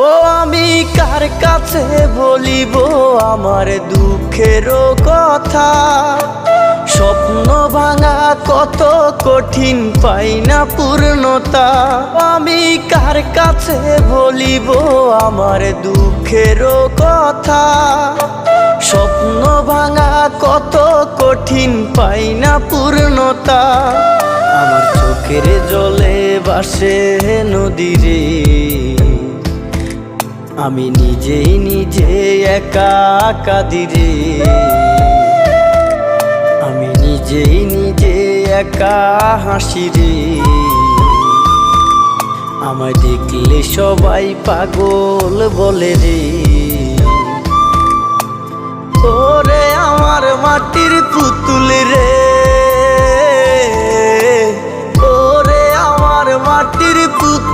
ও আমি কার কাছে বলিব আমার দুঃখের কথা, স্বপ্ন ভাঙা কত কঠিন পাই না পূর্ণতা। আমি কার কাছে বলিব আমার দুঃখের কথা, স্বপ্ন ভাঙা কত কঠিন পাই না পূর্ণতা। আমার চোখের জলে ভাসে নদীরে, আমি নিজেই নিজে একা কাঁদিরে, আমি নিজেই নিজে একা হাসিরে। আমায় দেখলে সবাই পাগল বলে রে। ওরে আমার মাটির পুতুল রে, ওরে আমার মাটির পুতুল